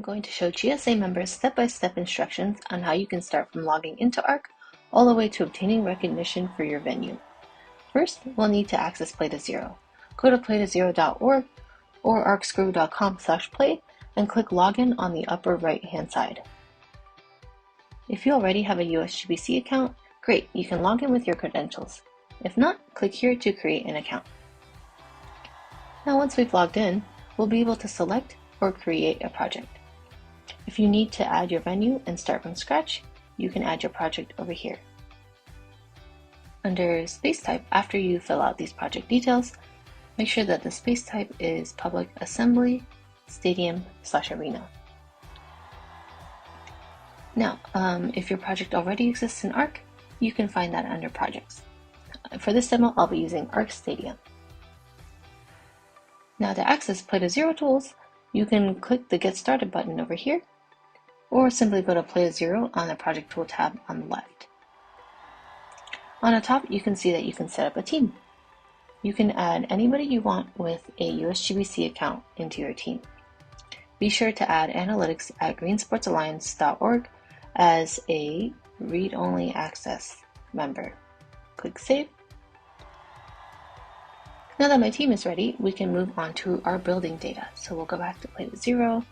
going to show GSA members step-by-step instructions on how you can start from logging into ARC all the way to obtaining recognition for your venue. First, we'll need to access Play to Zero. Go to playtozero.org or arcscrew.com/play and click Login on the upper right-hand side. If you already have a USGBC account, great, you can log in with your credentials. If not, click here to create an account. Now once we've logged in, we'll be able to select or create a project. If you need to add your venue and start from scratch, you can add your project over here. Under space type, after you fill out these project details, make sure that the space type is public assembly, stadium/arena. Now, if your project already exists in ARC, you can find that under projects. For this demo, I'll be using ARC Stadium. Now to access Play to Zero tools, you can click the Get Started button over here, or simply go to Play to Zero on the Project Tool tab on the left. On the top, you can see that you can set up a team. You can add anybody you want with a USGBC account into your team. Be sure to add analytics at greensportsalliance.org as a read-only access member. Click Save. Now that my team is ready, we can move on to our building data. So we'll go back to Play to Zero,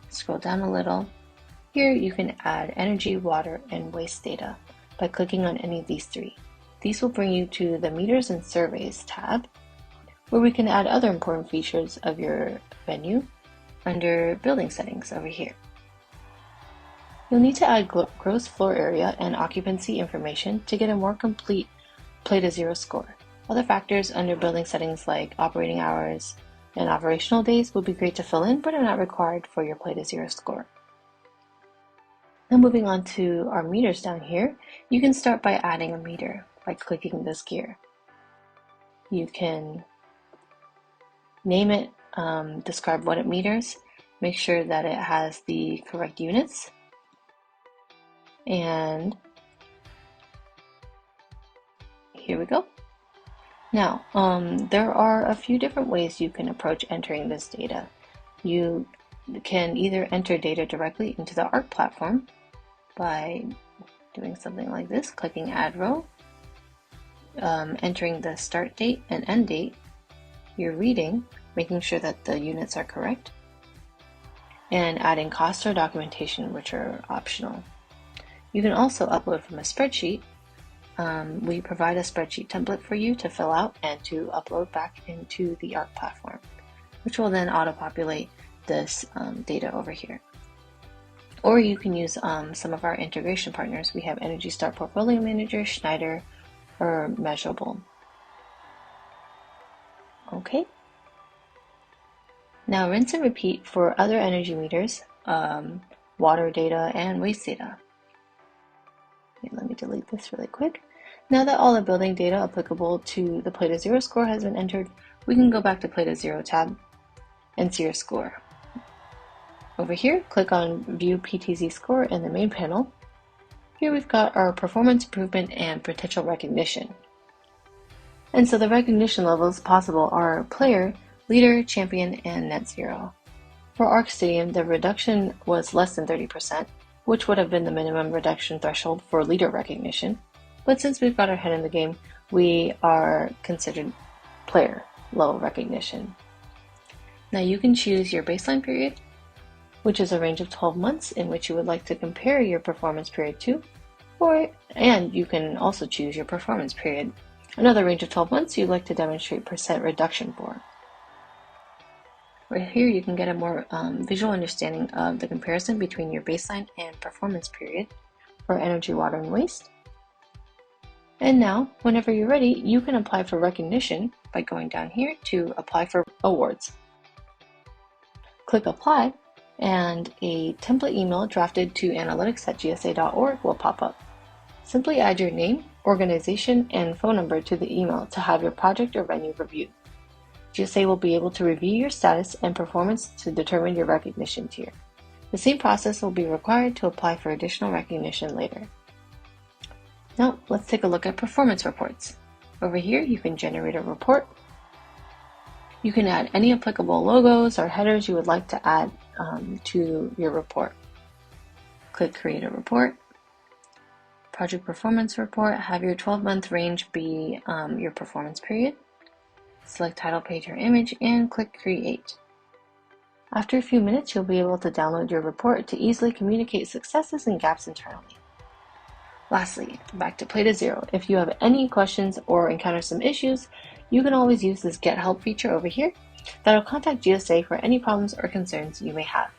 scroll down a little. Here you can add energy, water, and waste data by clicking on any of these three. These will bring you to the Meters and Surveys tab, where we can add other important features of your venue under Building Settings over here. You'll need to add gross floor area and occupancy information to get a more complete Play to Zero score. Other factors under building settings like operating hours and operational days would be great to fill in, but are not required for your Play to Zero score. Now moving on to our meters down here, you can start by adding a meter by clicking this gear. You can name it, describe what it meters, make sure that it has the correct units, and here we go. Now, there are a few different ways you can approach entering this data. You can either enter data directly into the ARC platform by doing something like this, clicking Add Row, entering the start date and end date, your reading, making sure that the units are correct, and adding cost or documentation, which are optional. You can also upload from a spreadsheet. We provide a spreadsheet template for you to fill out and to upload back into the ARC platform, which will then auto-populate this data over here. Or you can use some of our integration partners. We have Energy Star Portfolio Manager, Schneider, or Measurable. Okay. Now rinse and repeat for other energy meters, water data, and waste data. Let me delete this really quick. Now that all the building data applicable to the Play to Zero score has been entered, we can go back to Play to Zero tab and see your score. Over here, click on View PTZ Score in the main panel. Here we've got our performance improvement and potential recognition. And so the recognition levels possible are player, leader, champion, and net zero. For ARC Stadium, the reduction was less than 30%, which would have been the minimum reduction threshold for leader recognition. But since we've got our head in the game, we are considered player low recognition. Now you can choose your baseline period, which is a range of 12 months in which you would like to compare your performance period to, and you can also choose your performance period, another range of 12 months you'd like to demonstrate percent reduction for. Right here you can get a more visual understanding of the comparison between your baseline and performance period for energy, water, and waste. And now, whenever you're ready, you can apply for recognition by going down here to Apply for Awards. Click Apply, and a template email drafted to analytics@gsa.org will pop up. Simply add your name, organization, and phone number to the email to have your project or venue reviewed. GSA will be able to review your status and performance to determine your recognition tier. The same process will be required to apply for additional recognition later. Now, let's take a look at performance reports. Over here, you can generate a report. You can add any applicable logos or headers you would like to add to your report. Click Create a Report. Project Performance Report. Have your 12-month range be your performance period. Select title page or image and click Create. After a few minutes, you'll be able to download your report to easily communicate successes and gaps internally. Lastly, back to Play to Zero. If you have any questions or encounter some issues, you can always use this Get Help feature over here. That'll contact GSA for any problems or concerns you may have.